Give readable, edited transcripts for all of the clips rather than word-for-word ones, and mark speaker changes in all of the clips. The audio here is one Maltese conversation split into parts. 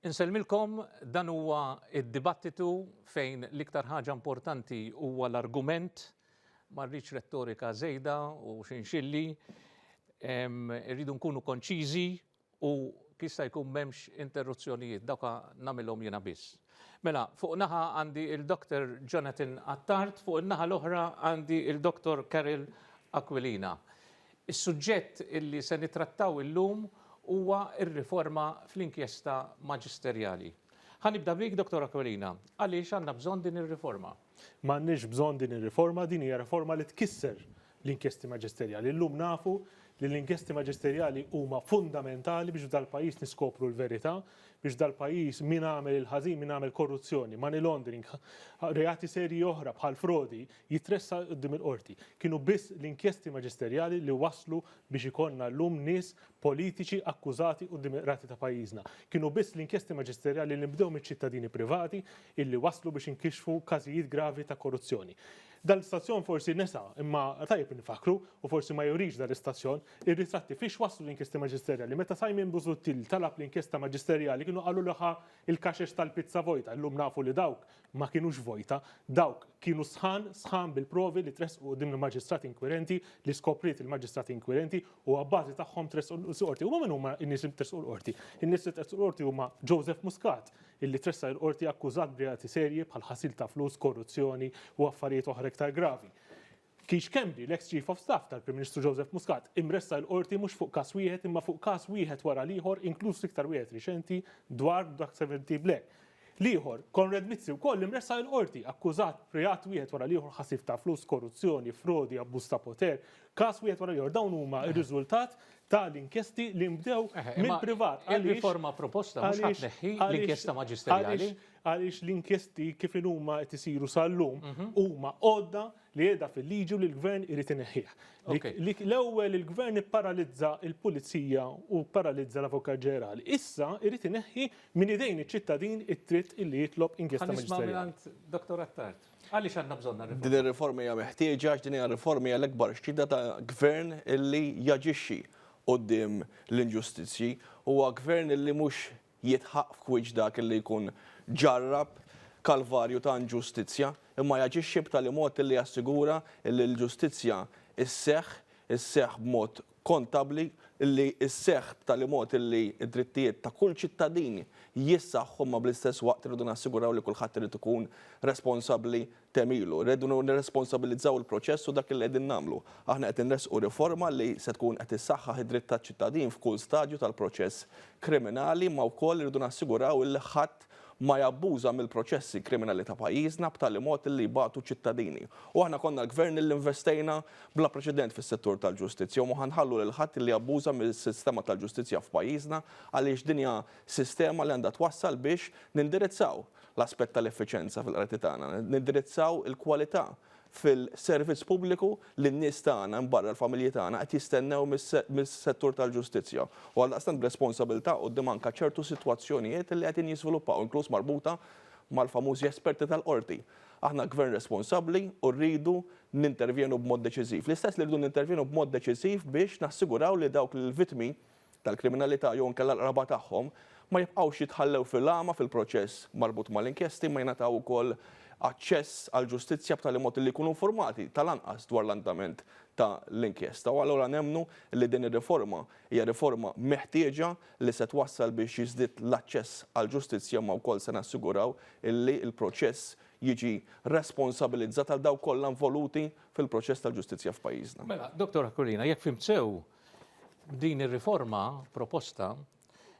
Speaker 1: Inselmilkom dan huwa id-dibattitu fejn l-iktar ħaġa importanti huwa l-argument ma rridx rettorika żejda u xinxilli, irridu nkunu konċiżi u kista jkun m'hemmx interruzzjonijiet dawk nagħmilhom jiena biss. Mela, fuq naħa għandi il-Dr. Jonathan Attard, fuq in-naħa l-oħra għandi il-Dr. Carol Aquilina. Is-suġġett illi se nittrattaw illum huwa r-riforma fl-inkjesta maġisterjali. Ħanibda bik, Dr. Aquilina, għaliex għandna bżonn din ir-riforma?
Speaker 2: M'għandniex bżonn din ir-riforma, din hija riforma li tkisser l-inkjesti maġisterjali. Illum nafu li l-inkjesti maġisterjali huma fundamentali biex dal-pajjiż niskopru l-verità, biex dal-pajjiż min għamel il-ħażin, min għamel korruzzjoni, money laundering, reati serji oħra bħal frodi jitressa qudiem il-qorti. Kienu biss l-inkjesti maġisterjali li waslu biex ikonna llum nies politiċi akkużati qudiem il-qrati ta' pajjiżna. Kienu biss l-inkjesti maġisterjali li nbdew miċ-ċittadini privati illi waslu biex inkixfu każijiet gravi ta' korruzzjoni. Dal-istazzjon forsi nesa, imma tajjeb nifakru u forsi ma jurix dal-istazzjon, ir-ritratti fiex waslu l-inkjesti maġisterjali. Meta Simon Busuttil talab l-inkjesta maġisterjali kienu qalu laħa il-kaxex tal-pizza vojta, llum nafu li dawk ma kienux vojta, dawk kienu sħan bil-provi li tresqu qudiem il-maġistrati inkwirenti, li skopriet il-maġistrati inkwirenti u għabbażi tagħhom tresqu l-qorti. Huma min huma n-nies li tresqu l-qorti? In-nies li tresqu l-qorti huma Joseph Muscat, illi tressa l-qorti akkużat b'reati serji bħal ħasil ta' flus, korruzzjoni u affarijiet oħra iktar gravi. Kiex Kembri, l-ex Chief of Staff tal-Prim Ministru Joseph Muscat, imressa l-qorti mhux fuq każ wieħed imma fuq każ wieħed wara l-ieħor, inkluż iktar wieħed riċenti dwar Dak 70 Black. L-ieħor, Conrad Mizzi wkoll imressa l-qorti akkużat b'reat wieħed wara l-ieħor ħasif ta' flus, korruzzjoni, frodi, abbuż ta' poter, każ wieħed wara l-ieħor. Dawn huma r-riżultat ta' l-inkjesti li mbdew mill-privat.
Speaker 1: Il-riforma proposta mhux ħadd neħħi l-inkjesta maġisterjali.
Speaker 2: Għaliex l-inkjesti kif huma qed isiru sal-lum huma għodda li qiegħda fil-liġi li l-gvern irid ineħħiha. L-ewwel il-gvern ipparalizza l-pulizija u paralizza l-avukat ġenerali. Issa irid ineħħi minn idejn iċ-ċittadin it-tritt illi jitlob inkjesta maġisterjali.
Speaker 1: Dr. Attard, għaliex għandna bżonna riforma?
Speaker 3: Din ir-riforma hija meħtieġa għax din hija riforma hija l-ikbar xhieda ta' gvern illi jaġixxi qudiem l-inġustizzji huwa gvern illi mhux jitħaq f'kwiċ dak illi jkun ġarrab kalvarju ta' inġustizzja, imma jaġixxi b'tali mod li jassigura li l-ġustizzja isseħħ b'mod kontabli, li isseħħ b'tali mod li d-drittijiet ta' kull ċittadin jissaħħu ma bl-istess waqt irridu nassiguraw li kulħadd irid ikun responsabbli temilu. Rridu nirresponsabilizzaw il-proċess u dak li qegħdin nagħmlu. Aħna qed inresqu riforma li se tkun qed issaħħaħ id-dritt taċ-ċittadin f'kull stadju tal-proċess kriminali, ma wkoll irridu nassiguraw li ħadd ma jabbuża mill-proċessi kriminali ta' pajjiżna b'tali mod li jbagħtu ċittadini. U aħna konna l-gvern li investejna bla preċedent fis-settur tal-ġustizzja u ma ħanħallu lil ħadd li jabbuża mill-sistema tal-ġustizzja f'pajjiżna għaliex din hija sistema li għandha twassal biex nindirizzaw l-aspett tal-effiċenza fil-qrati tagħna, nindirizzaw il-kwalità fil-servizz pubbliku li n-nies tagħna barra l-familji tagħna qed jistennew mis-settur tal-ġustizzja. U għaldaqstant b'responsabilità quddiem anke ċertu sitwazzjonijiet li qegħdin jiżviluppaw, inkluż marbuta mal-famużi esperti tal-qorti. Aħna gvern responsabbli u rridu nintervjenu b'mod deċiżiv. L-istess li rridu nintervjenu b'mod deċiżiv biex nassiguraw li dawk il-vittmi tal-kriminalità jew anke l-qraba tagħhom ma jibqgħux jitħallew fil-lama fil-proċess marbut mal-inkjesti, ma jingħataw ukoll aċċess għal ġustizzja b'tali mod li jkunu informati tal-anqas dwar l-andament ta' l-inkjesta. U allura nemmnu li din ir-riforma hija riforma meħtieġa li se twassal biex jiżdied l-aċċess għal ġustizzja ma wkoll se nassiguraw illi l-proċess jiġi responsabilizzat għal dawk kollha involuti fil-proċess tal-ġustizzja f'pajjiżna.
Speaker 1: Mela, Dr. Aquilina, jekk fimt sew din ir-riforma proposta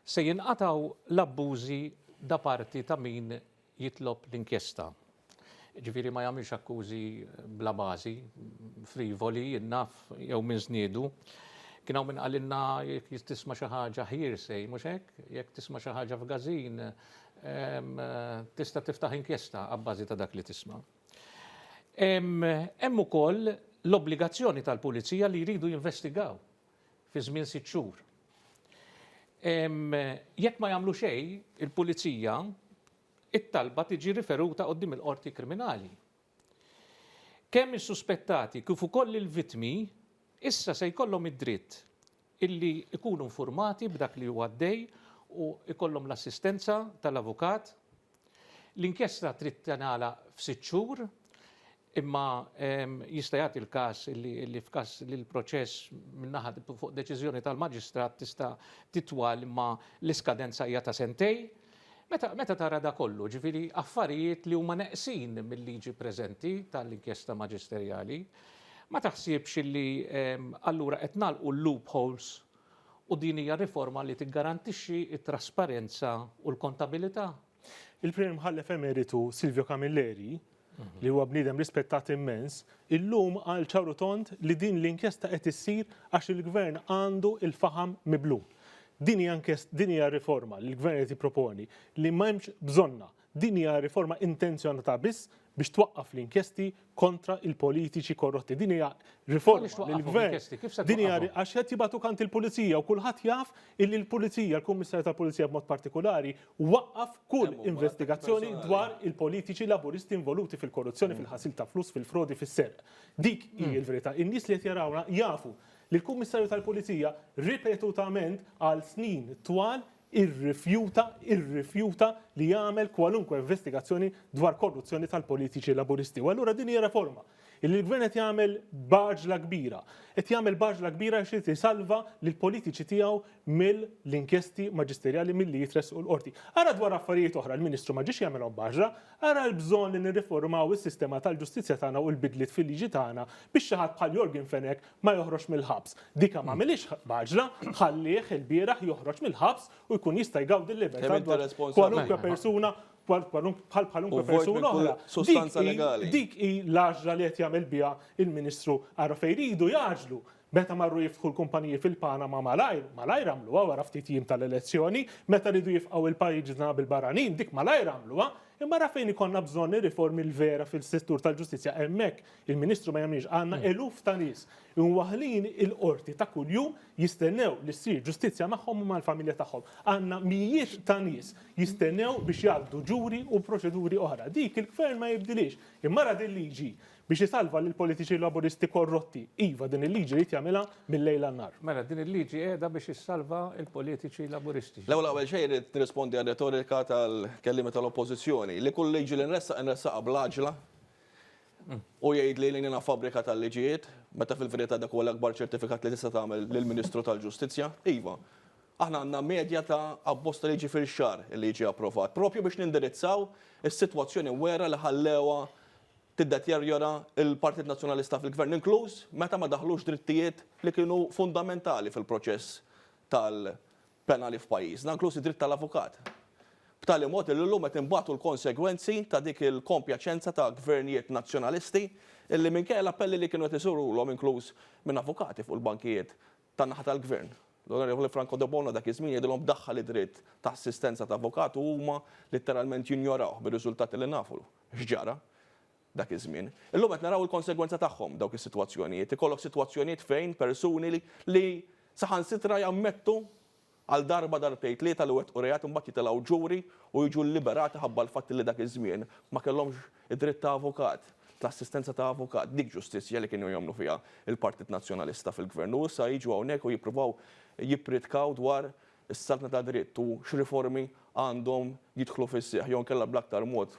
Speaker 1: se jinqataw l-abbużi da parti ta' min jitlob l-inkjesta. Ġifieri ma jagħmilx akkużi bla bażi, frivoli, innaf jew minn żniedu. Kien hawn min qalilna jekk tisma' xi ħaġa hearsay, mhux hekk? Jekk tisma' xi ħaġa f'gażin tista' tiftaħ inkjesta abbażi ta' dak li tisma'. Hemm ukoll l-obbligazzjoni tal-pulizija li jridu jinvestigaw fi żmien 6 xhur. Jekk ma jagħmlu xejn, il-pulizija it-talba tiġi riferuta qudiem il-qorti kriminali. Kemm is-suspettati kif ukoll il-vittmi issa se jkollhom id-dritt illi ikunu informati b'dak li huwa għaddej u ikollhom l-assistenza tal-avukat. L-inkjesta trid tingħala f'6 xhur, imma jista' jagħti l-każ li f'każ li l-proċess min-naħa fuq deċiżjoni tal-maġistrat tista' titwal imma l-iskadenza hija ta' sentej. Meta tara da kollu, ġifieri affarijiet li huma neqsin mill-liġi preżenti tal-inkjesta maġisterjali, ma taħsibx li allura qed nagħlqu l-loopholes u din hija riforma li tiggarantixxi t-trasparenza u l-kontabilità?
Speaker 2: Il-Prim Mħallef Emeritu Silvio Camilleri, li huwa bniedem rispettat immens, illum għal ċawru tont li din l-inkjesta qed issir għax il-gvern għandu il-faħam miblum. Din hija riforma li l-gvern qed jipproponi li m'hemmx bżonna. Din hija riforma intenzjonata biss biex twaqqaf l-inkjesti kontra il-politiċi korrotti. Din hija riforma li l-gvern. Din hija għax qed jibatu kant il-pulizija u kulħadd jaf illi l-pulizija, l-Kummissarju tal-Pulizija b'mod partikolari, waqqaf kull investigazzjoni dwar il-politiċi laburisti involuti fil-korruzzjoni, fil-ħasil ta' flus, fil-frodi, fis-serq. Dik hi l-verità. In-nies li qed jarawna jafu li l-Kummissarju tal-Pulizija ripetutament għal snin twal irrifjuta li jagħmel kwalunkwe investigazzjoni dwar korruzzjoni tal-politiċi laburisti. U allura din hija reforma. Il-gvern qed jagħmel baġla kbira. Qed jagħmel baġla kbira xi tisalva lil politiċi tiegħu mill-inkjesti maġisterjali milli jitresqu l-qorti. Ara dwar affarijiet oħra l-Ministru ma ġiex jagħmelhom baġla, ara l-bżonn li nirriformaw is-sistema tal-ġustizzja tagħna u l-bidliet fil-liġi tagħna biex xi ħadd bħal Jorgen Fenek ma joħroġ mill-ħabs. Dika ma għamilix baġla, ħallih il-bieraħ joħroġ mill-ħabs u jkun jista' jgawdi l-libertà dwar kwalunkwe persuna bħal-kwalunkwe persuna oħra. Dik hi l-għaġla li qed jagħmel biha il-Ministru ara fejn iridu jaġlu. Meta marru jiftħu l-kumpaniji fil-Panama malajr għamluha wara ftit jiem tal-elezzjoni, meta ridu jifqgħu il-pajjiżna bil-barranin, dik malajr għamluha, imma ra fejn ikollna bżonn riformi l-vera fil-settur tal-ġustizzja hemmhekk il-Ministru ma jagħmilx għandna eluf ta' nies waħlin il-qorti ta' kuljum jistennew li ssir ġustizzja magħhom u mal-familja tagħhom. Għandna mijiet ta' nies jistennew biex jgħaddu ġuri u proċeduri oħra. Dik il-gvern ma jibdilix. Imma ra din liġi biex jisalva lill politiċi laburisti korrotti. Iva din il-liġi li jagħmilha mill-lejl għan-nar.
Speaker 1: Mela din il-liġi qiegħda biex issalva l-politiċi laburisti.
Speaker 3: L-ewwel xejn irid nirrispondi għar-retorika tal-kellima tal-Oppożizzjoni li kull liġi li nressaq bl-aġla u jgħid li jiena fabrika tal-liġijiet, meta fil-verità dak huwa l-akbar ċertifikat li tista' tagħmel lill-Ministru tal-Ġustizzja. Iva, aħna għandna medja ta' abbosta liġi fil-xahar li jiġi approvat, propju biex nindirizzaw is-sitwazzjoni wera li ħallewha tiddeterjora il-Partit Nazzjonalista fil-Gvern, inkluż meta ma daħlux drittijiet li kienu fundamentali fil-proċess tal-penali f'pajjiżna, inkluż id-dritt tal-avukat. B'tali mod li llum qed imbagħtu l-konsegwenzi ta' dik il-kompjaċenza ta' gvernijiet nazzjonalisti illi minkejja l-appelli li kienu qed isurulhom inkluż minn avukati fuq il-bankijiet tan-naħa tal-gvern. L-Onorevoli Franco De Bono dak iż-żmien jgħidilhom daħħal id-dritt ta' assistenza ta' avukat u huma litteralment jinjoraw bir-riżultati li nafu x'ġara dak iż-żmien. Illum qed naraw il-konsegwenza tagħhom dawk is-sitwazzjonijiet. Ikollok sitwazzjonijiet fejn persuni li saħansitra jammettu għal darba darbtejn tlieta li wettqu rejat imbagħad jitilgħu ġuri u jiġu liberati ħabba l-fatt li dak iż-żmien ma kellhomx id-dritt ta' avukat, l-assistenza ta' avukat, dik ġustizzja li kienu jagħmlu fiha il-Partit Nazzjonalista fil-Gvern. U issa jiġu hawnhekk u jippruvaw jippritkaw dwar is-saltna ta' dritt u x'riformi għandhom jidħlu fis-seħħ jew nkella bl-aktar mod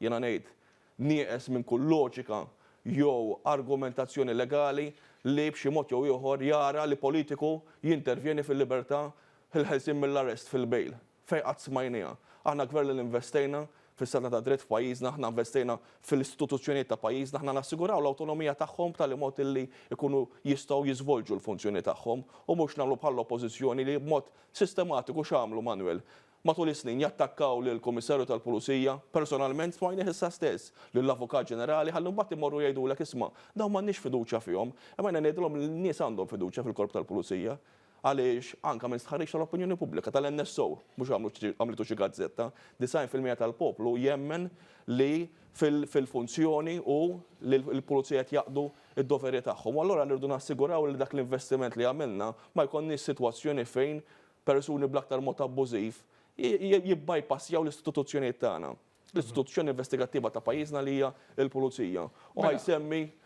Speaker 3: jiena ngħid nieqes minn kull loġika jew argumentazzjoni legali li b'xi mod jew ieħor jara li politiku jintervjeni fil-libertà il-ħelsin mill-arrest fil-bejl. Fejn qatt smajnija. Aħna gvern li investejna fis-saltna ta' dritt f'pajjiżna, aħna investejna fil-istituzzjonijiet ta' pajjiżna, aħna nassiguraw l-awtonomija tagħhom b'tali mod illi jkunu jistgħu jiżvolġu l-funzjoni tagħhom u mhux nagħmlu bħall-oppożizzjoni li b'mod sistematiku x'għamlu Manuel. Matul is-snin jattakkaw lill-Kummissarju tal-Pulizija, personalment smajni issa stess lill-Avukat Ġenerali ħallu mbagħad imorru jgħidulek isma' dawn m'għandniex fiduċja fihom, imma ngħidilhom li n-nies għandhom fiduċja fil-Korp tal-Pulizija. Għaliex anke minn stħarriġ tal-opinjoni pubblika tal-NSO, mhux għamlitu xi gazzetta, 90% tal-poplu jemmen li fil-funzjoni u li l-pulizija jaqdu id-doveri tagħhom. U allura nirdu nassiguraw li dak l-investiment li għamilna ma jkollniex sitwazzjoni fejn persuni bl-aktar mod abbużiv jibbajpassjaw l-istituzzjonijiet tagħna. L-istituzzjoni investigattiva ta' pajjiżna li hija l-Pulizija. U ħajsemmi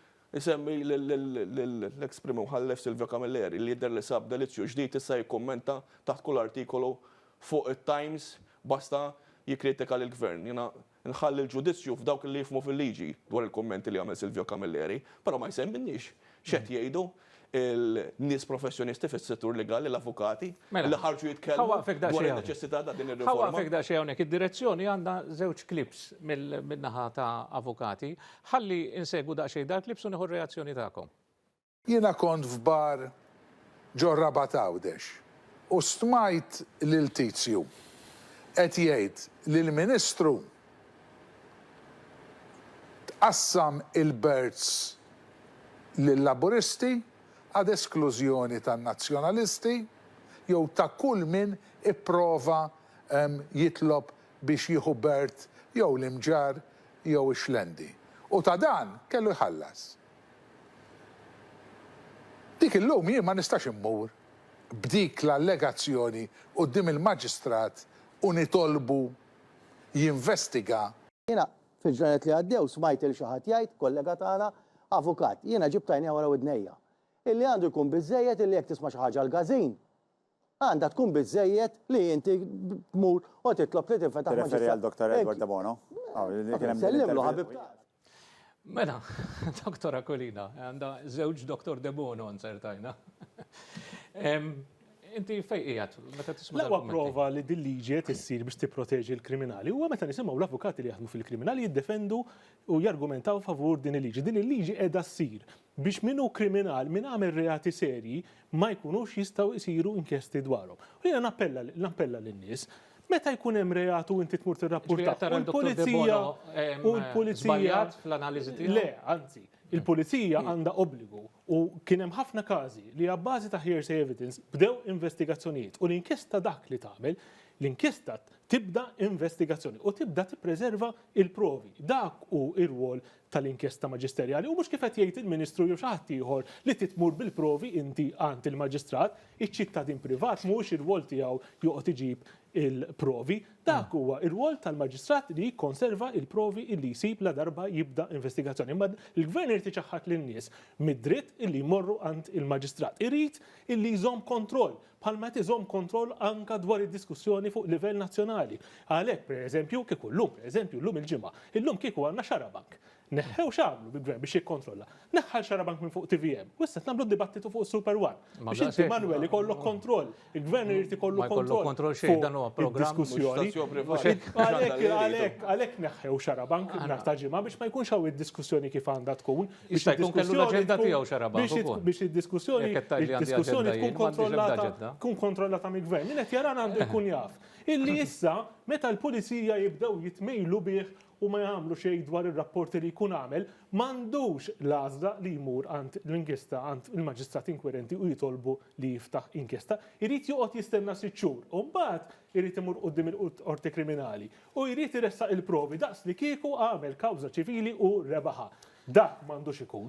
Speaker 3: l-ex-Premu ħallef Silvio Camilleri li jidher li sab delizzju ġdid issa jikkummenta taħt kull artikolu fuq it-Times basta jikkritika lill-gvern. Jiena nħalli l-ġudizzju f'dawk li jifmu fil-liġi dwar il-kommenti li għamel Silvio Camilleri, però ma jsemminniex x'qed jgħidu il-nies professjonisti fis-settur legali, l-avukati, li ħarġu jitkellmu dwar il-neċessità ta' din ir-riforma.
Speaker 1: Ħawaqfek da xejn hawnhekk id-direzzjoni għandha żewġ klips min-naħa ta' avukati. Ħalli insegwu daqsxejn dal klips u nieħu reazzjoni tagħkom.
Speaker 4: Jiena kont f'bar ġo Rabat Għawdex u stmajt lil Tizju qed jgħid li l-Ministru tqassam il-berz lill-Laburisti għad esklużjoni tan-nazzjonalisti jew ta' kull min ipprova jitlob biex jieħu bert jew l-imġar jew ix-xlendi. U ta' dan kellu jħallas. Dik illum jien ma nistax immur b'dik l-allegazzjoni quddiem il-maġistrat u nitolbu jinvestiga.
Speaker 5: Jiena fil-ġranet li għaddew smajt il xi ħadd jgħid kollega tagħna avukat. Jiena ġibtajnija wara widnejja. Illi għandu jkun biżejjed illi jekk tisma' xi ħaġa l-gażin. Għandha tkun biżejjed li inti tmur u titlob li tinfetaħ maġistrat.
Speaker 6: Referi għal Dr. Edward De Bono?
Speaker 5: Sellimlu ħabib.
Speaker 1: Mela, Doktora Kolina, għandha żewġ Dr. De Bono nsertajna. Inti fejqijat, meta tisma'
Speaker 2: L-aqwa prova li din liġi qed issir biex tipproteġi l-kriminali huwa meta nisimgħu l-avukati li jaħdmu fil-kriminali jiddefendu u jargumentaw favur din il-liġi. Din il-liġi qiegħda ssir biex minnu kriminal min għamel reati serji ma jkunux jistgħu jsiru inkjesti dwarhom. U jiena nappella lin-nies meta jkun hemm reatu inti tmur tirrapportaw u l-pulizija
Speaker 1: fl-analiżi tiegħu.
Speaker 2: Le, anzi, il-pulizija għandha obbligu u kien hemm ħafna każi li għabbażi ta' hearsay evidence bdew investigazzjonijiet u l-inkjesta dak li tagħmel l-inkjesta tibda investigazzjoni u tibda tippreserva il-provi. Dak u ir-rwol tal-inkjesta maġisterjali u mhux kif qed jgħid il-Ministru jew xi ħadd ieħor li titmur bil-provi inti għand il-maġistrat, iċ-ċittadin privat mhux ir-rwol tiegħu joqgħod iġib il-provi, dak huwa ir-rwol tal-maġistrat li jikkonserva il-provi illi jsib la darba jibda investigazzjoni. Imma il-gvern irid iċaħħad lin-nies mid-dritt illi jmorru għand il-maġistrat. Irid illi jżomm kontroll bħalma qed iżomm kontroll anke dwar id-diskussjoni fuq livell nazzjonali. Għalhekk pereżempju kieku llum il-ġimgħa, illum kieku għandna Xarabank. Neħħew x'għamlu bil-gvern biex jikkontrolla. Neħħal Xarabank minn fuq TVM. U issa nagħmlu dibattitu fuq Super One. Biex inti Manuel ikollok kontroll. Il-gvern irid ikollu kontroll fuq id-diskussjoni. Għalhekk neħħew Xarabank nhar ta' ġimgħa biex ma jkunx hawn id-diskussjoni kif għandha tkun.
Speaker 1: Jista' jkun kellu l-aġenda tiegħu Xarabank ukoll.
Speaker 2: Biex id-diskussjoni tkun kontrollata mill-gvern. Min qed jaran għandu jkun jaf. Illi issa meta l-pulizija jibdew jitmejlu bih u ma jagħmlu xejn dwar ir-rapporti li jkun għamel, m'għandux l-għażla li jmur għand l-inkjesta għand il-maġistrat inkwirenti u jitolbu li jiftaħ inkjesta. Irid joqgħod jistenna 6 xhur u mbagħad irid imur quddiem il-qorti kriminali u jrid iressaq il-provi daqs li kieku għamel kawża ċivili u rebaħa. Dak m'għandux ikun.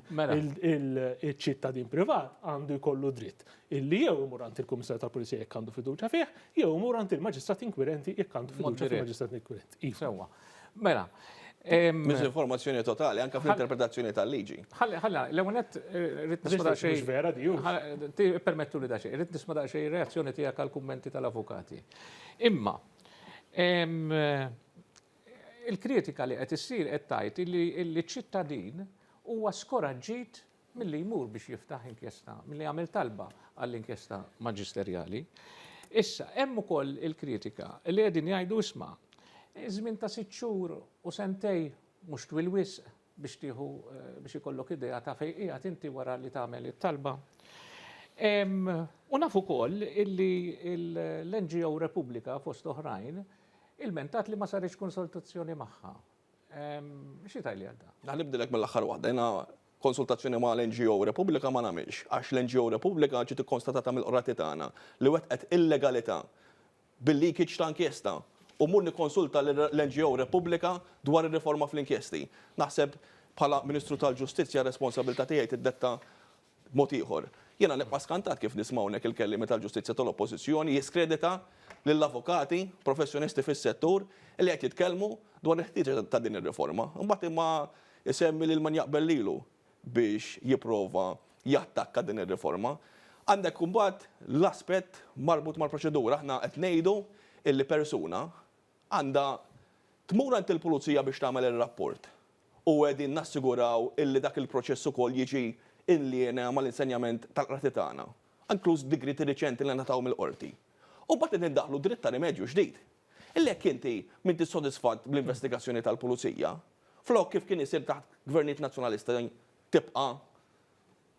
Speaker 2: Il-ċittadin privat għandu jkollu dritt illi jew imur għand il-Kummissarju tal-Pulizija jekk għandu fiduċja fih, jew imur għand il-maġistrat inkwirenti jekk għandu fiduċja fil-maġistrat inkwirenti.
Speaker 1: Sewwa. Mela.
Speaker 3: Miżinformazzjoni totali, anke fl-interpretazzjoni tal-liġi.
Speaker 1: Ħalla, l-ewwel rrid nisma'
Speaker 2: Mhux vera di hu.
Speaker 1: Permettu li daxej, rrid nisma' daxej reazzjoni tiegħek għall-kummenti tal-avukati. Imma il-kritika li qed issir qed tgħid li ċ-ċittadin huwa skoraġġit milli jmur biex jiftaħ inkjesta, milli jagħmel talba għall-inkjesta maġisterjali. Issa hemm ukoll il-kritika li qegħdin jgħidu isma' żmien ta' 6 xhur u sentej mhux twil wisq biex tieħu biex ikollok idea ta' fejn qiegħed inti wara li tagħmel it-talba. U nafu wkoll illi l-NGO Repubblika fost oħrajn il-mentat li ma sarix konsultazzjoni magħha. Xi tajli għadda?
Speaker 3: Nibdilek mill-aħħar waħda. Jiena konsultazzjoni ma' l-NGO Repubblika ma nagħmilx, għax l-NGO Repubblika ġiet ikkonstatata mill-qorati tagħna li wettqet illegalità bil-leakage ta' inkjesta u mur nikkonsulta l-NGO Repubblika dwar ir-riforma fl-inkjesti. Naħseb bħala Ministru tal-Ġustizzja responsabilità tiegħi tiddetta mod ieħor. Jiena nibqa' skantat kif nisma' hawnhekk il-kelliem tal-Ġustizzja tal-Oppożizzjoni jiskredita lill-avukati professjonisti fis-settur li qed jitkellmu dwar il-ħtieġa ta' din ir-riforma. Imbagħad imma isemmi lil man jaqbel lilu biex jipprova jattakka din ir-riforma. Għandek imbagħad l-aspett marbut mal-proċedura. Aħna qed ngħidu illi persuna għandha tmur għand il-pulizija biex tagħmel ir-rapport. U qegħdin nassiguraw illi dak il-proċess ukoll jiġi inliena mal-insenjament tal-qrati tagħna, inkluż digriti riċenti li nataw mill-qorti. U bagħad nindaħlu dritt ta' rimedju ġdid. Illi jekk inti min tissodisfatt bl-investigazzjoni tal-pulizija, flok kif kien isir taħt gvernijiet nazzjonalista tibqa'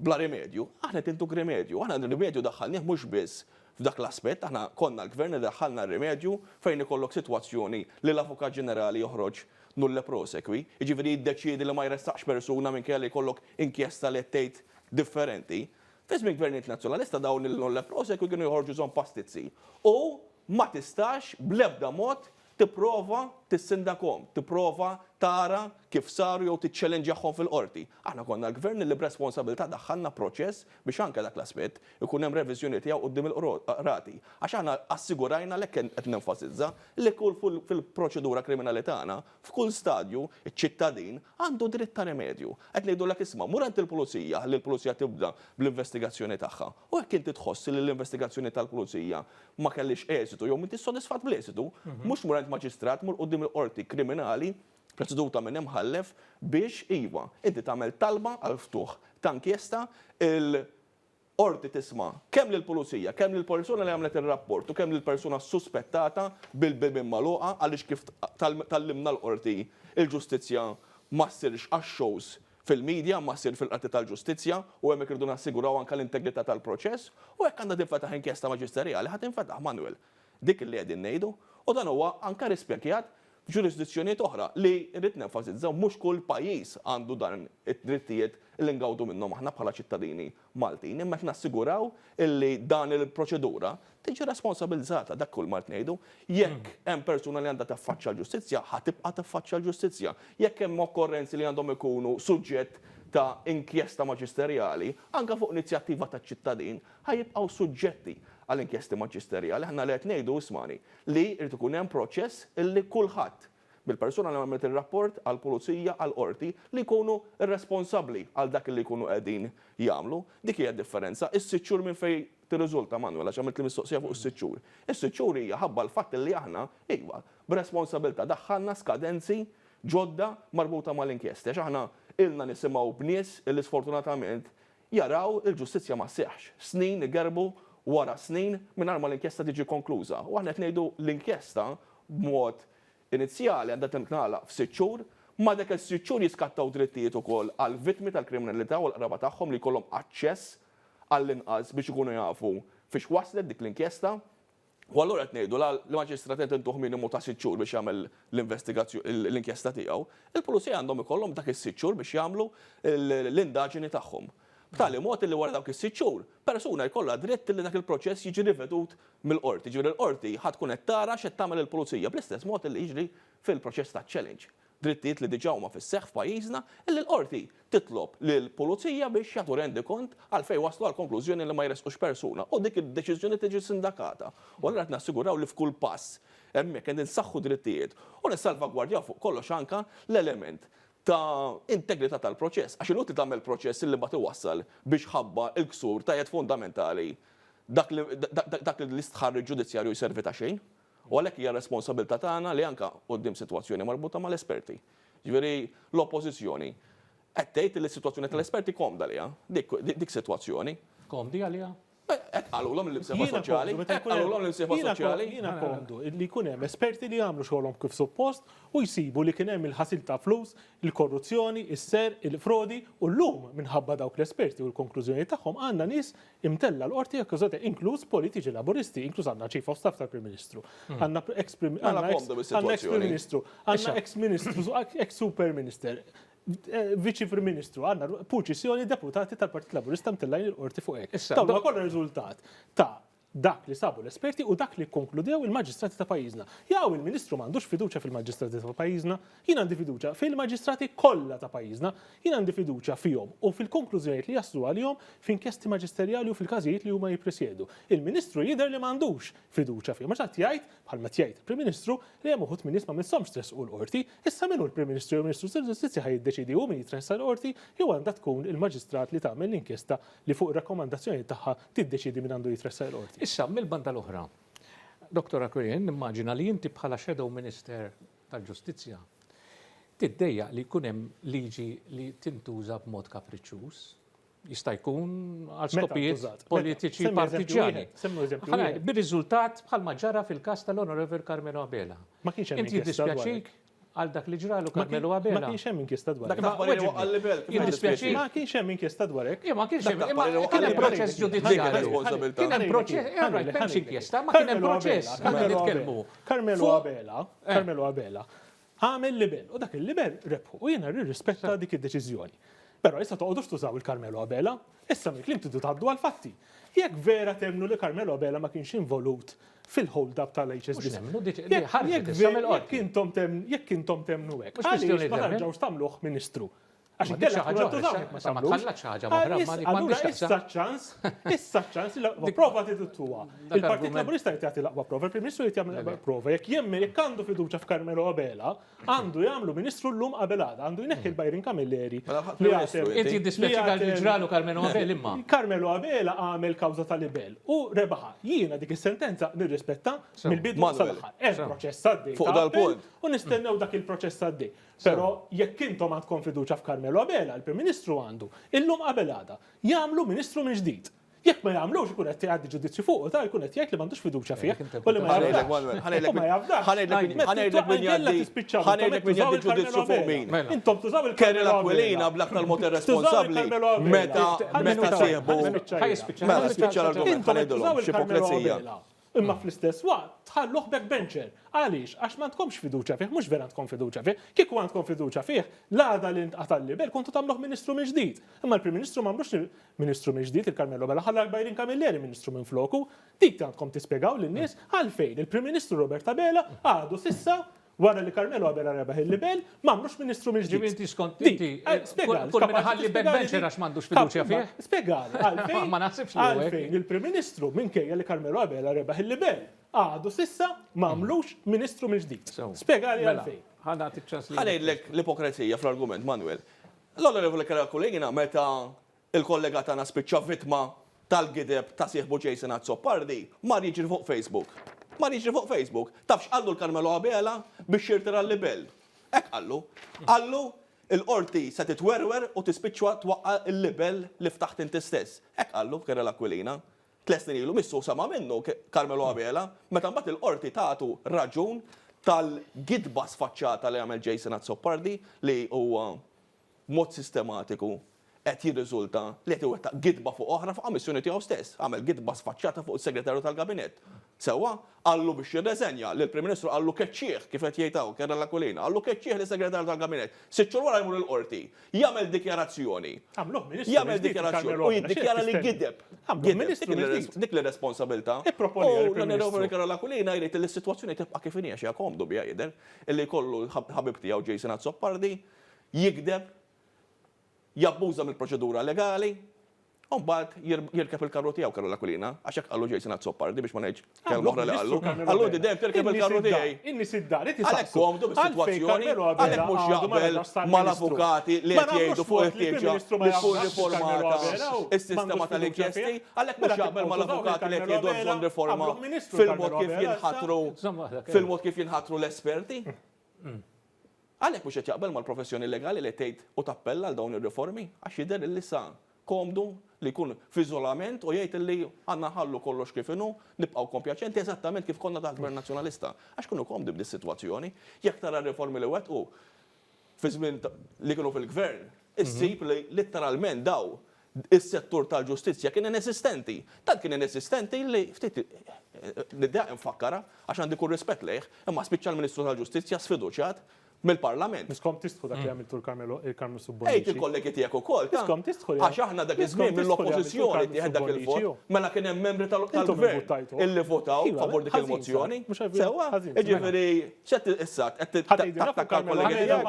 Speaker 3: bla rimedju, aħna tintuk rimedju, aħna rimedju daħħalnieh mhux biss f'dak l-aspett, aħna konna l-gvern daħħalna rimedju fejn ikollok sitwazzjoni li l-Avukat Ġenerali joħroġ nulle prosekwi, jiġifieri jiddeċiedi li ma jressaqx persuna minn kelli jkollok inkjesta li tgħid differenti. F'ismi gvernijiet nazzjonalista dawn il-nulle prosekwi kienu joħorġu żomm pastizzi. U ma tistax bl-ebda mod tipprova tissindakom, tipprova tara kif saru jew tiċċellenġjahom fil-qorti. Aħna konna l-gvern li b'responsabilità daħħalna proċess biex anke dak l-aspett ikun hemm reviżjoni tiegħu quddiem il-qrati. Għax aħna assigurajna lek qed nenfasizza li kull fil-proċedura kriminali tagħna f'kull stadju iċ-ċittadin għandu dritt ta' rimedju. Qed ngħidulek isma' mur għand il-pulizija ħalli l-pulizija tibda bl-investigazzjoni tagħha. U hekk inti tħoss li l-investigazzjoni tal-pulizija ma kellix eżitu jew inti sodisfatt bl-eżitu, mhux mur għand maġistrat mur quddiem il-qorti kriminali proċeduta minn imħallef biex iva, inti tagħmel talba għal ftuħ ta' inkjesta il-qorti tisma' kemm lill-pulizija, kemm lill-persuna li għamlet ir-rapport u kemm lill-persuna suspettata bil-bibin magħluqa għaliex kif tallimna l-qorti il-ġustizzja ma ssirx għax-shows fil-medja, ma ssir fil-qrati tal-ġustizzja u hemmhekk irdu nassiguraw anke l-integrità tal-proċess u hekk għandha tinfetaħ inkjesta maġisterjali ħadd tinfetaħ Manuel. Dik li qegħdin ngħidu u dan huwa anke rispjekjat ġurisdizzjonijiet oħra li rrid nenfasizzaw mhux kull pajjiż għandu dan id-drittijiet li ngawdu minnhom aħna bħala ċittadini Maltin, imma qed nassiguraw illi dan il-proċedura tiġi responsabilizzata dak kull mart ngħidu, jekk hemm persuna li għandha tiffaċċja l-ġustizzja ħatibqa' tiffaċċja l-ġustizzja. Jekk hemm okkorrenzi li għandhom ikunu suġġett ta' inkjesta maġisterjali, anke fuq inizjattiva taċ-ċittadin ħajibqgħu suġġetti għall-inkjesti maġisterjali, ħanna li qed ngħidu ismani li jrid ikun hemm proċess illi kulħadd bil-persuna li għamlet ir-rapport għall-pulizija għall-qorti li jkunu responsabbli għal dak li jkunu qegħdin jagħmlu. Dik hija differenza. Is-sitt xhur minn fejn tirriżulta Manuel għax għamilt li mistoqsija fuq is-sitt xhur. Is-sitt xhur hija ħabba l-fatt li aħna iva b'responsabilità daħħalna skadenzi ġodda marbuta mal-inkjesti. Għax aħna ilna nisimgħu bnies illi sfortunatament jaraw il-ġustizzja ma sseħħx. Snin igerbu wara snin mingħajr ma l-inkjesta tiġi konkluża. U aħna qed ngħidu l-inkjesta b'mod inizjali għandha tinqala f'6 xhur, ma dak is-6 xhur jiskattaw drittijiet ukoll għal vittmi tal-kriminalità u l-qraba tagħhom li jkollhom aċċess għall-inqas biex ikunu jafu fiex waslet dik l-inkjesta. U allura qed ngħidu l-maġistrat qed intuħ minimu ta' 6 xhur biex jagħmel l-inkjesta tiegħu, il-pulizija għandhom ikollhom dak is-6 xhur biex jagħmlu l-indaġini tagħhom. B'tali mod li wara dawk is-6 xhur persuna jkollha dritt li dak il-proċess jiġi rivedut mill-qorti. Ġifieri l-qorti ħadd tkun qed tara x'qed tagħmel il-pulizija bl-istess mod li jiġri fil-proċess ta' challenge. Drittijiet li diġà huma fis-seħħ f'pajjiżna illi l-qorti titlob lill-pulizija biex jagħtu rendikont għalfejn waslu għal konklużjoni li ma jresqux persuna u dik id-deċiżjoni tiġi sindakata. U allura qed nassiguraw li f'kull pass hemmhekk qed insaħħu drittijiet u nissalvagwardjaw fuq kollox anke l-element ta' integrità tal-proċess. Għax inutli tagħmel proċess li ma tiwassal biex ħabba l-ksur ta' jed fundamentali dak li l-istħarriġ ġudizzjarju jservi ta' xejn. U għalhekk hija responsabilità tagħna li anke quddiem sitwazzjoni marbuta mal-esperti. Ġifieri l-oppożizzjoni qed tgħid li s-sitwazzjoni tal-esperti komda liha dik sitwazzjoni.
Speaker 1: Komdi għalija?
Speaker 3: Għalulhom l-imsieħba soċjali. Għalulhom l-imsieħba soċjali.
Speaker 2: Jiena komdu li jkun hemm esperti li jagħmlu xogħolhom kif suppost u jsibu li kien hemm il-ħasil ta' flus, il-korruzzjoni, is-ser, il-frodi u llum minħabba dawk l-esperti u l-konklużjoni tagħhom għandna nies imtella l-qorti akkużati inkluż politiċi laburisti, inkluż għandna Chief of Staff tal-Prim Ministru. Għandna ex-Prim Ministru, għandna ex-Ministru, ex-Super Minister. Viċi Prim Ministru għandna purċissjoni deputati tal-Partit Laburista mtellajn il-qorti fuq hekk. Dawn kollha riżultat ta' dak li sabu l-esperti u dak li konkludew il-maġistrati ta' pajjiżna. Jaw il-Ministru m'għandux fiduċja fil-maġistrati ta' pajjiżna, jien għandi fiduċja fil-maġistrati kollha ta' pajjiżna, jien għandi fiduċja fihom u fil-konklużjonijiet li jaslu għalihom f'inkjesti maġisterjali u fil-każijiet li huma jippresjedu. Il-Ministru jidher li m'għandux fiduċja fihom. Maġ jgħid bħalma jgħid il-Prim Ministru li hemm uħud min nies ma minnhomx stressqu l-qorti, issa minnu l-Prim Ministru u l-Ministru tal-Ġustizzja ħajiddeċidi hu min jitressa l-qorti jew għandha tkun il-maġistrat li tagħmel l-inkjesta li fuq ir-rakkomandazzjoni tagħha tiddeċidi min għandu jitressa l-qorti.
Speaker 1: Issa mill-banda l-oħra. Dr. Aquilin, immaġina li inti bħala Shadow Minister tal-Ġustizzja tiddejjaq li jkun hemm liġi li tintuża b'mod kapriċċjuż. Jista' jkun għal skopijiet politiċi partiġjani. Bir-riżultat bħalma ġara fil-każ tal-Onorevole Carmelo Abela.
Speaker 2: Ma kienx hemm
Speaker 1: Inti jiddispjaċik għal dak li ġralu Carmelo Abela.
Speaker 2: Ma kienx hemm inkjesta dwar hekk.
Speaker 1: Jiddispjaċik.
Speaker 2: Ma kienx hemm inkjesta dwar hekk.
Speaker 1: Ma kienx hemm, kien hemm proċess ġudizzjarju. Kien hemm proċess, m'hemmx inkjesta, ma kien hemm proċess. Nitkellmu.
Speaker 2: Carmelo Abela għamel libel u dak il-libel rebħu u jiena rispetta dik id-deċiżjoni. Però issa toqgħodux tużaw il-Carmelo Abela, issa mill-klim tridu tgħaddu għall-fatti. Jekk vera temnu li Carmelo Abela ma kienx involut fil-hold-up tal-HSBC. Jekk intom temnu hekk. Għaliex ma tarġgħux tagħmluh Ministru. Għax
Speaker 1: ma tħallax ħaġa
Speaker 2: Allura issa ċans li prova tittuwa. Il-Partit Laburista jagħti l-aqwa prova, il-Prim-Ministru jagħmel l-aqwa prova. Jekk jekk għandu fiduċja f'Carmelo Abela, għandu jagħmlu Ministru llum qabel għada, għandu jneħħi l-Bajrin Kamilleri.
Speaker 1: Inti dispjaċik għal ġralu Carmelo Abela imma.
Speaker 2: Carmelo Abela għamel kawża tal-libel u rebaħa. Jiena dik is-sentenza nirrispetta mill-bidu sal-aħħar. Hemm proċess għaddej.
Speaker 3: Fuq dal-punt.
Speaker 2: U nistennew dak il-proċess għaddej. Però jekk intom għandkom fiduċja f'Carmelo Abela, il-Prim-Ministru għandu illum qabel għada jagħmlu Ministru minn ġdid. Jekk ma jagħmlux ikun qed jgħaddi ġudizzju fuq ta' jkun qed jgħid li m'għandux fiduċja fih. U li ma
Speaker 3: ħanejlek min jgħaddi ġudizzju fuq min.
Speaker 2: Intom tużaw il-Carmelo
Speaker 3: Aquilina bl-aktar mod irresponsabbli meta sieħbu. Mela spiċċa l-argument ħanejdulhom x'ipokrizija.
Speaker 2: Imma fl-istess waqt tħalluh backbencher. Għaliex? Għax ma għandkomx fiduċja fih, mhux vera għandkom fiduċja fih. Kieku għandkom fiduċja fih, l-għada li ntqatal libel kontu tagħmluh Ministru minn ġdid. Imma l-Prim-Ministru m'għamlux Ministru minn ġdid, il-Carmelo Abela ħalla l-Bajrin Kamilleri Ministru minn floku. Dik għandkom tispjegaw lin-nies għalfejn il-Prim-Ministru Robert Abela għadu sissa wara li Carmelo Abela rebaħ il-libel, m'għamlux Ministru minn ġdid.
Speaker 1: Inti skont inti kull min ħalli backbencher għax m'għandux fiduċja fih.
Speaker 2: Spjegali għalfejn.
Speaker 1: Ma naħsibx li huwa hekk.
Speaker 2: Għalfejn il-Prim-Ministru minkejja li Carmelo Abela rebaħ il-libel għadu sissa m'għamlux Ministru minn ġdid. Spjegali għalfejn.
Speaker 3: Ħanejdlek l-ipokrizija fl-argument, Manuel. L-Onorevole Aquilina meta il-kollega tagħna spiċċa vittma tal-gideb ta' sieħbu Jason Azzopardi ma jiġri fuq Facebook. Ma jiġri fuq Facebook. Tafx qallu l-Carmelo Abela biex jirtira l-libel. Hekk qallu. Qallu il-qorti se titwerwer u tispiċċa twaqqa l-libel li ftaħt inti stess. Hekk qallu Carmelo Aquilina. 3 snin ilu missu sama minnu Carmelo Abela, meta mbagħad il-qorti tagħtu raġun tal-gidba sfaċċata li għamel Jason Azzopardi li huwa mod sistematiku qed jirriżulta li qed iwettaq gidba fuq oħra fuq ammissjoni tiegħu stess. Għamel gidba sfaċċata fuq is-Segretarju tal-Gabinett. Sewwa qallu biex jirreżenja li l-Prim Ministru qallu keċċieħ kif qed jgħidaw Carmelo Aquilina, qallu keċċieħ lis-Segretarju tal-Gabinett. 6 xhur wara jmur il-qorti, jagħmel dikjarazzjoni. Jagħmel dikjarazzjoni u jiddikjara li gideb. Dik l-responsabilità. L-Onorevole Carmelo Aquilina jrid li s-sitwazzjoni tibqa' kif inhi xi komdu biha jidher illi jkollu ħabib tiegħu Jason Azzopardi jikdeb jabbuża mill-proċedura legali, u mbagħad jirkeb il-karru tiegħu Carmelo Aquilina, għax hekk qallu Jason Azzopardi biex ma ngħidx kelma oħra li qallu. Allu di dejjem tirkeb il-karru tiegħi. Għalhekk komdu bis-sitwazzjoni, għalhekk mhux jaqbel mal-avukati li qed jgħidu fuq il-ħtieġa li tkun riformata is-sistema tal-inkjesti, għalhekk mhux jaqbel mal-avukati li qed jgħidu bżonn riforma fil-mod kif jinħatru l-esperti. Għalhekk mhux qed jaqbel mal-professjoni legali li tgħid u tappella għal dawn ir-riformi għax jidher illi sa komdu li jkun f'iżolament u jgħid illi għandna ħallu kollox kif inhu, nibqgħu kompjaċenti eżattament kif konna ta' Gvern Nazzjonalista. Għax kienu komdi b'dis sitwazzjoni, jekk tara riformi li wettqu fi żmien li kienu fil-Gvern, issib li letteralment daw is-settur tal-ġustizzja kien inesistenti. Tad kien inesistenti li ftit niddeq infakkara għax għandi kull rispett lejh, imma spiċċa l-Ministru tal-Ġustizzja sfiduċjat mill-Parlament.
Speaker 2: Miskom tistħu dak li għamiltu l-Carmelo Subbonici.
Speaker 3: Ejt il-kollegi tiegħek ukoll.
Speaker 2: Miskom tistħu.
Speaker 3: Għax aħna dak iż-żmien mill-oppożizzjoni tieħed dak il-vot, mela kien hemm membri tal-Gvern illi votaw favur dik il-mozzjoni. Sewwa, jiġifieri x'qed issa qed tattakka l-kollegi tiegħek.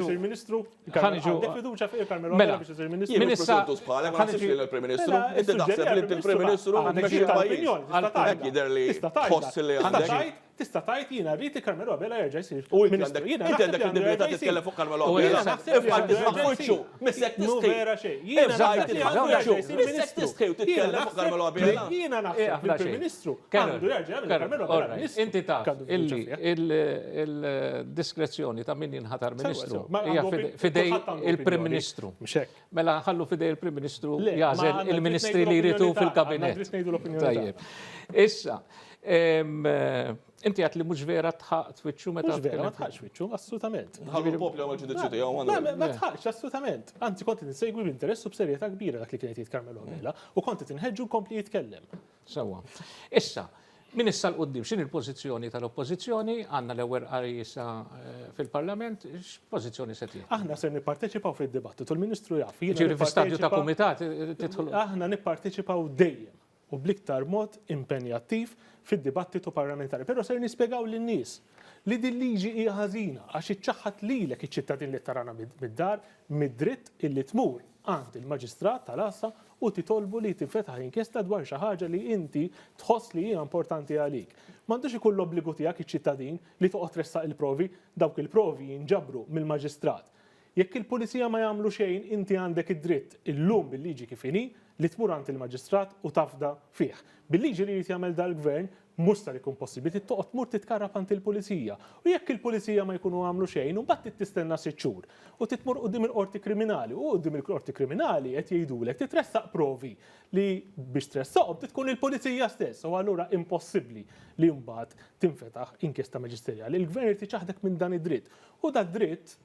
Speaker 2: Il-Ministru għandek fiduċja fi Carmelo Abela biex isir Ministru.
Speaker 3: Ministru bħalek ma sibx il-Prim Ministru, inti taħseb li il-Prim Ministru mexxi l-pajjiż. Hekk jidher li tħoss li għandek.
Speaker 2: tista' tajt jiena rrid Carmelo Abela jerġa' jsir
Speaker 3: U inti
Speaker 2: Ministru.
Speaker 3: għandek
Speaker 2: Jiena
Speaker 3: inti
Speaker 2: naħseb
Speaker 3: għandek
Speaker 2: li għandu
Speaker 3: il-libertà
Speaker 2: jerġa'
Speaker 3: titkellem
Speaker 2: jsir.
Speaker 3: fuq Carmelo
Speaker 1: U
Speaker 3: Abela.
Speaker 1: jiena
Speaker 2: naħseb li
Speaker 3: Ifħal
Speaker 2: għandu
Speaker 3: tisma'
Speaker 2: jerġa'
Speaker 3: fuċċu,
Speaker 2: jsir.
Speaker 3: missek
Speaker 2: Mu
Speaker 3: tisħi.
Speaker 2: vera xejn. Jiena
Speaker 3: Ifħal
Speaker 2: naħseb li
Speaker 3: tisma'
Speaker 2: għandu jerġa'
Speaker 3: fuċċu,
Speaker 2: jsir
Speaker 3: missek
Speaker 2: Ministru.
Speaker 3: tisħi u titkellem fuq Carmelo Abela.
Speaker 2: Jiena naħseb li il-Prim Ministru għandu jerġa' jagħmel Carmelo Abela Ministru.
Speaker 1: Inti taf
Speaker 2: Kandu
Speaker 1: illi
Speaker 2: fiduċja
Speaker 1: il-diskrezzjoni ta' min jinħatar Ministru
Speaker 2: Ma
Speaker 1: hija
Speaker 2: għandu
Speaker 1: fidej
Speaker 2: kulħadd għandu
Speaker 1: il-Prim
Speaker 2: opinjoni.
Speaker 1: Ministru.
Speaker 2: Mhux hekk.
Speaker 1: Mela ħallu fidej il-Prim Ministru
Speaker 2: Le, ma
Speaker 1: jażel
Speaker 2: għandna
Speaker 1: il-ministri
Speaker 2: dritt
Speaker 1: li
Speaker 2: ngħidu
Speaker 1: jritu
Speaker 2: l-opinjoni
Speaker 1: fil-kabinet.
Speaker 2: tagħna, għandna dritt ngħidu l-opinjoni
Speaker 1: Tajjeb. Issa, inti għat li mhux vera tħaq twitxu meta
Speaker 2: Mhux vera, ma tħax wiċċu, assolutament.
Speaker 3: Ħallu l-poplu għamil ġudizzju tiegħu
Speaker 2: Ma tħax, assolutament. Anzi, konti tinsegwi b'interess u b'serjetà kbira dak li kienet jgħid Carmelo Abela u konti tinħeġġu kompli jitkellem.
Speaker 1: Sewa. Issa, min issa l-qoddim, xin il-pozizjoni tal-oppozizjoni, għanna l-ewwel qari issa fil-Parlament, x'pożizzjoni se tieħu?
Speaker 2: Aħna se nipparteċipaw fid-dibattitu, l-Ministru jaf.
Speaker 1: Ġifieri fi stadju ta' kumitat tidħol.
Speaker 2: Aħna nipparteċipaw dejjem u bliktar mod impenjattiv fid-dibattitu parlamentari. Però ser nispjegaw lin-nies li din liġi hija ħażina għax iċċaħħad lilek iċ-ċittadin li tarana mid-dar mid-dritt illi tmur għand il-maġistrat tal-Assa u titolbu li tinfetaħ inkjesta dwar xi ħaġa li inti tħoss li hija importanti għalik. M'għandux ikun l-obbligu tiegħek iċ-ċittadin li toqgħod tressaq il-provi, dawk il-provi jinġabru mill-maġistrat. Jekk il-pulizija ma jagħmlu xejn, inti għandek id-dritt illum bil-liġi kif inhi li tmur għand il-maġistrat u tafda fih. Bil-liġi li jrid jagħmel dal-gvern mhux sar ikun possibbli toqgħod tmur titkarrab għand il-pulizija. U jekk il-pulizija ma jkunu għamlu xejn, mbagħad tistenna 6 xhur u titmur quddiem il-qorti kriminali u quddiem il-qorti kriminali qed jgħidulek titressaq provi li biex tressaqhom tkun il-pulizija stess u allura impossibbli li mbagħad tinfetaħ inkjesta maġisterjali. Il-gvern irid iċaħdek minn dan id-dritt. U da dritt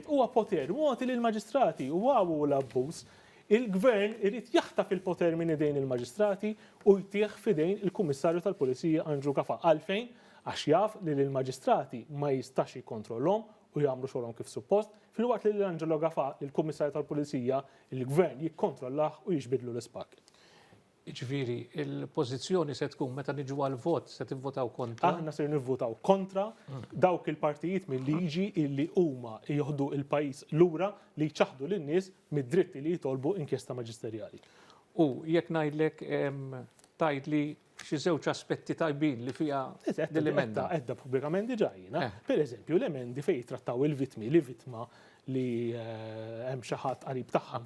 Speaker 2: huwa poter mogħti lill-maġistrati u għawu l-abbuż. Il-gvern irid jaħtaf il-poter minn idejn il-maġistrati u jtieħ fidejn il-Kummissarju tal-Pulizija Andrew Kafa. Għalfejn għax jaf li l-maġistrati ma jistax jikkontrollhom u jagħmlu xogħolhom kif suppost, filwaqt li Angelo Kafa, il-Kummissarju tal-Pulizija, il-gvern jikkontrollah u jiġbidlu l-ispak.
Speaker 1: Ġifieri, il-pożizzjoni se tkun meta niġu għal-vot se tivvotaw kontra.
Speaker 2: Aħna se nivvotaw kontra dawk il-partijiet mill-liġi illi huma jieħdu il-pajjiż lura li jċaħdu lin-nies mid-dritti li jitolbu inkjesta maġisterjali.
Speaker 1: U jekk ngħidlek tgħidli xi żewġ aspetti tajbin li fiha l-emenda.
Speaker 2: Edda pubblikament diġà jiena. Pereżempju l-emendi fejn jitrattaw il-vittmi li vittma li hemm xi ħadd qarib tagħha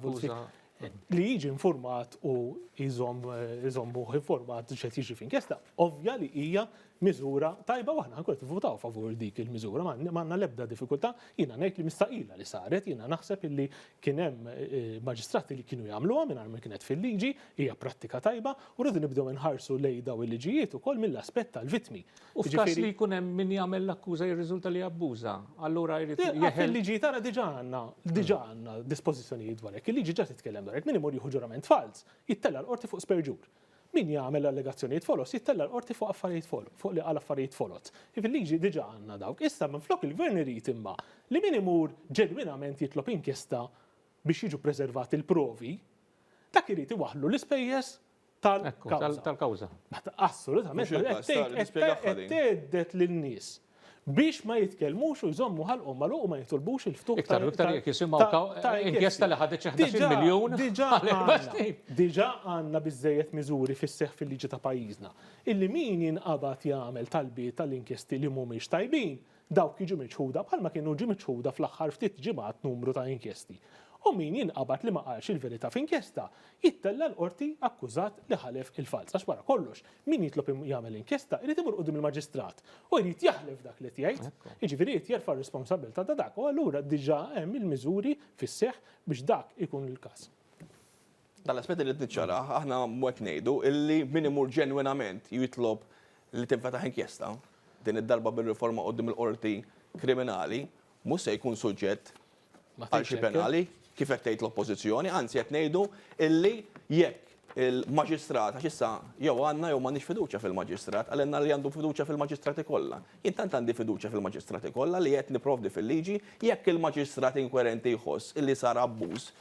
Speaker 2: li jiġi informat u jżommu informat xed jiġi f'inkjesta, ovvja li hija miżura tajba u aħna nkun tivvutaw favur dik il-miżura, m'għandna l-ebda diffikultà. Jiena ngħid li mistaqila li saret, jiena naħseb illi kien hemm maġistrati li kienu jagħmluha mingħajr ma kienet fil-liġi, hija prattika tajba u rridu nibdew inħarsu lejn daw il-liġijiet ukoll mill-aspett tal-vittmi.
Speaker 1: U f'każ li jkun hemm min jagħmel l-akkuża jirriżulta li abbuża, allura jrid jeħel.
Speaker 2: Il-liġi tara diġà għandna dispożizzjonijiet dwar hekk. Il-liġi ġa titkellem dwar hekk min imur jieħu ġurament fals, jittella l-qorti fuq sperġur. Min jagħmel allegazzjonijiet folos jittella l-qorti fuq affarijiet folot, fuq li għal affarijiet folot. Il-liġi diġà għandna dawk. Issa minflok il-gvern irid imma li min imur ġenwinament jitlob inkjesta biex jiġu preservati il-provi, dak irid iwaħħlu l-ispejjeż
Speaker 1: tal-kawża.
Speaker 2: Assolutament. Qed tgħeddet lin-nies biex ma jitkellmux u jżommu ħalqhom magħluq u ma jitolbux il-ftuħ
Speaker 1: iktar jekk jisimgħu inkjesta li ħadet 11 miljun.
Speaker 2: Diġà għandna biżżejjed miżuri fis-seħħ fil-liġi ta' pajjiżna. Illi min jinqabad jagħmel talbiet tal-inkjesti li mhumiex tajbin, dawk jiġu miċħuda bħalma kienu ġi miċħuda fl-aħħar ftit ġimgħat numru ta' inkjesti. U min jinqabad li ma qalx il-verità f'inkjesta, jittella l-qorti akkużat li ħalef il-fals. Għax wara kollox, min jitlob jagħmel inkjesta irid imur qudiem il-maġistrat u jrid jaħlef dak li jgħid, jiġifieri jrid jerfa' r-responsabbiltà ta' dak. U allura diġà hemm il-miżuri fis-seħħ biex dak ikun il-każ.
Speaker 3: Dal-aspetti li t-nċara, aħna mwek ngħidu illi min imur ġenwinament jitlob li tinfetaħ inkjesta din id-darba bil-riforma qudiem il-qorti kriminali mhux se jkun suġġett għal xi penali kif qed tgħid l-oppożizzjoni, anzi qed ngħidu illi jekk il-maġistrat għax issa jew għandna jew m'għandniex fiduċja fil-maġistrat, għalenna li għandu fiduċja fil-maġistrati kollha. Jien tant għandi fiduċja fil-maġistrati kollha li qed nipprovdi fil-liġi jekk il-maġistrat inkwerenti jħoss illi sar abbuż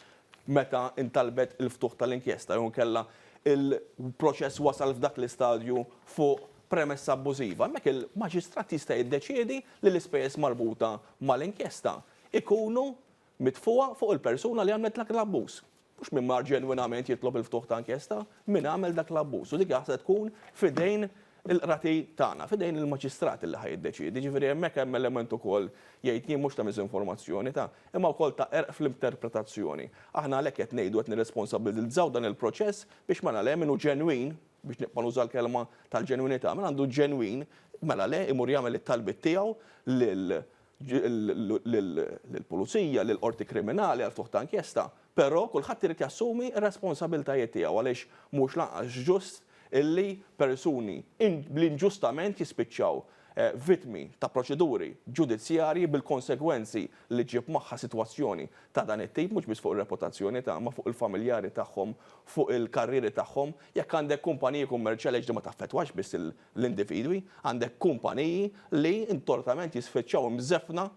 Speaker 3: meta intalbet il-ftuħ tal-inkjesta jew nkella il-proċess wasal f'dak l-istadju fuq premessa abbużiva, hemmhekk il-maġistrat jista' jiddeċiedi li l-ispejjeż marbuta mal-inkjesta ikunu mitfuqa fuq il-persuna li għamlet dak l-abbuż. Mhux minn mar ġenwinament jitlob il-ftuħ ta' inkjesta, min għamel dak l-abbuż. U dik jaħseb tkun fidejn il-qrati tagħna f'idejn il-maġistrat li ħajiddeċiedi. Ġifieri hemmhekk hemm element ukoll jgħid jien mhux ta' miżinformazzjoni imma wkoll ta' erq fl-interpretazzjoni. Aħna għalhekk qed ngħidu qed nirresponsabilizzaw dan il-proċess biex mela le minnu ġenwin biex nibqa' nuża l-kelma tal-ġenwinità, minn għandu ġenwin mela le imur jagħmel it-talbit tiegħu lill-pulizija, lill-qorti kriminali għal tuħ ta' inkjesta, però kulħadd irid jassumi r-responsabiltajiet tiegħu għaliex mhux lanqas ġust illi persuni bl-inġustament jispiċċaw vittmi ta' proċeduri ġudizzjarji bil-konsekwenzi li ġib magħha sitwazzjoni ta' dan it-tip mhux biss fuq ir-reputazzjoni ta' ma fuq il-familjari tagħhom, fuq il-karrieri tagħhom, jekk għandek kumpaniji kummerċjali ġdi ma taffettwax biss l-individwi, għandek kumpaniji li intortament jisfittxaw imżefna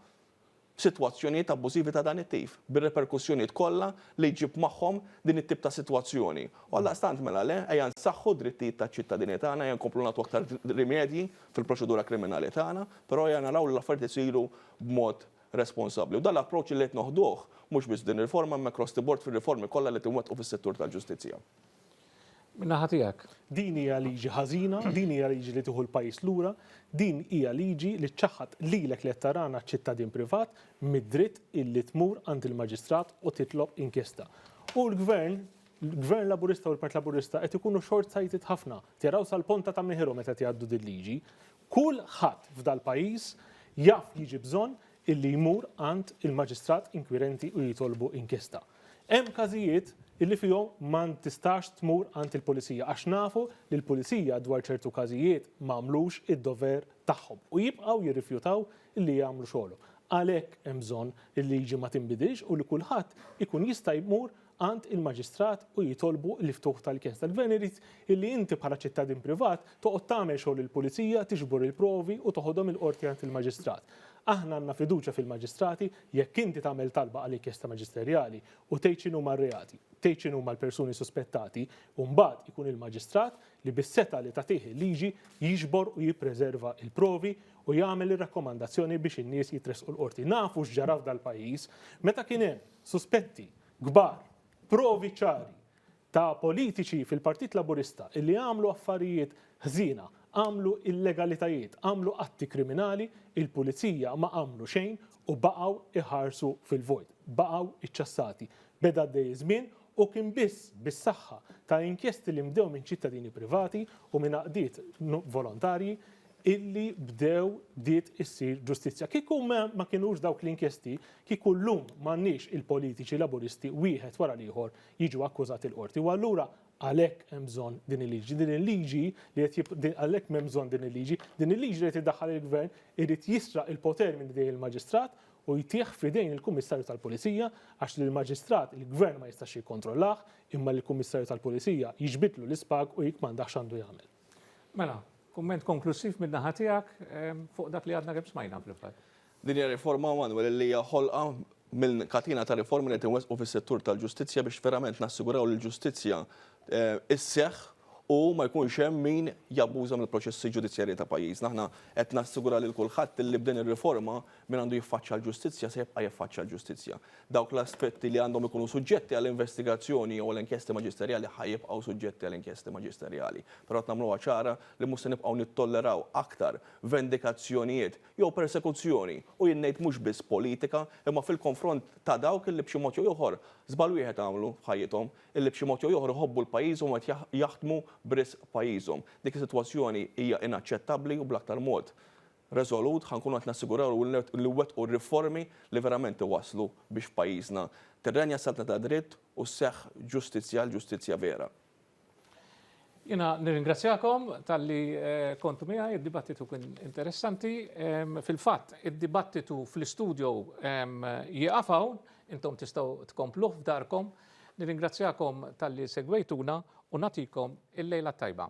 Speaker 3: situazzjonijiet abbużivi ta' dan it-tip, bir-reperkussjonijiet kollha li jġib magħhom din it-tip ta' sitwazzjoni. U għallastant mela le ejja nsaħħu drittijiet taċ-ċittadini tagħna, ejja nkomplu nagħtu aktar rimedji fil-proċedura kriminali tagħna, però ejja naraw li l-affarijiet isiru b'mod responsabbli. U dan l-approċċ li qed noħduh mhux biss din riforma imma cross the board fir-riformi kollha li timwettqu fis-settur tal-ġustizzja.
Speaker 1: Minna ħatijak.
Speaker 2: Din hija liġi ħażina, din hija liġi li tieħu l-pajjiż lura, din hija liġi li ċaħħad lilek li tarana ċittadin privat mid-dritt illi tmur għand il-maġistrat u titlob inkjesta. U l-gvern laburista u l-Part Laburista qed ikunu short-sighted ħafna. Tiraw sal-ponta ta' meħiru meta jgħaddu din liġi. Kull ħadd f'dal pajjiż jaf jiġi bżonn illi jmur għand il-maġistrat inkwirenti u jitolbu inkjesta. Hemm każijiet illi fihom ma tistax tmur għand il-pulizija għax nafu li l-pulizija dwar ċertu każijiet m'għamlux id-dover tagħhom u jibqgħu jirrifjutaw illi jagħmlu xogħlu. Għalhekk hemm bżonn il-liġi ma tinbidilx u li kulħadd ikun jista' jmur għand il-maġistrat u jitolbu l-iftuħ tal-inkjesta. Il-gvern irid illi inti bħala ċittadin privat toqgħod tagħmel xogħol il-pulizija, tiġbor il-provi u toħodhom il-qorti għand il-maġistrat. Aħna għandna fiduċja fil-maġistrati jekk inti tagħmel talba għal inkjesta maġisterjali u tgħid x'inhuma r-reati, tgħid x'inhuma l-persuni suspettati u mbagħad ikun il-maġistrat li bis-seta li tagħtih il-liġi jiġbor u jippreserva il-provi u jagħmel ir-rakkomandazzjoni biex in-nies jitresqu l-qorti. Nafu x'ġara f'dal-pajjiż meta kien hemm suspetti kbar, provi ċari ta' politiċi fil-Partit Laburista illi għamlu affarijiet ħżina, għamlu illegalitajiet, għamlu atti kriminali, il-pulizija ma għamlu xejn u baqgħu iħarsu fil-vojt, baqgħu iċċassati. Beda dej żmien u kien biss bis-saħħa ta' inkjesti li mdew minn ċittadini privati u minn għaqdiet volontarji illi bdiet issir ġustizzja. Kieku ma kienux dawk l-inkjesti, kieku llum m'għandniex il-politiċi laburisti wieħed wara l-ieħor jiġu akkużati l-qorti. U allura għalhekk hemm bżonn din il-liġi. Din il-liġi li għalhekk m'hemm bżonn din il-liġi li qed iddaħħal il-gvern irid jisraq il-poter minn idejn il-maġistrat u jtieħ f'idejn il-Kummissarju tal-Pulizija għax li l-maġistrat il-gvern ma jistax jikkontrollah imma l-Kummissarju tal-Pulizija jiġbidlu l-ispag u jikmandax x'għandu jagħmel.
Speaker 1: Mela, kumment konklusiv minn naħa tiegħek fuq dak li għadna kemm smajna fil-fatt.
Speaker 3: Din hija riforma Manuel li hija ħolqa mill-katina ta' riformi li tinwettqu fis-settur tal-ġustizzja biex verament nassiguraw li l-ġustizzja isseħħ u ma jkunx hemm min jabbuża mill-proċessi ġudizzjarji ta' pajjiżna. Aħna qed nassigura lil kulħadd li b'din ir-riforma min għandu jiffaċċja l-ġustizzja se jibqa' jiffaċċja l-ġustizzja. Dawk l-aspetti li għandhom ikunu suġġetti għall-investigazzjoni u l-inkjesti maġisterjali ħajjibqgħu suġġetti għall-inkjesti maġisterjali. Però qed nagħmluha ċara li mhux se nibqgħu nittolleraw aktar vendikazzjonijiet jew persekuzzjoni u jien ngħid mhux biss politika imma fil-konfront ta' dawk li b'xi mod jew ieħor żball wieħed għamlu f'ħajjithom illi b'xi mod jew ieħor iħobbu l-pajjiż u qed jaħdmu b'risq pajjiżhom. Dik is-sitwazzjoni hija inaċċettabbli u bl-aktar mod reżolut ħankunu qed nassiguraw li wettqu riformi li verament iwasslu biex pajjiżna tirrenja s-saltna ta' dritt u sseħħ ġustizzja l-ġustizzja vera.
Speaker 1: Jiena nirringrazzjakom tal-li kontu miegħi, id-dibattitu kien interessanti. Fil-fatt, id-dibattitu fl-istudio jieqaf hawn, intom tistgħu tkompluh f'darkom. Nirringrazzjakom tal-li segwejtuna u nagħtikom il-lejla tajba.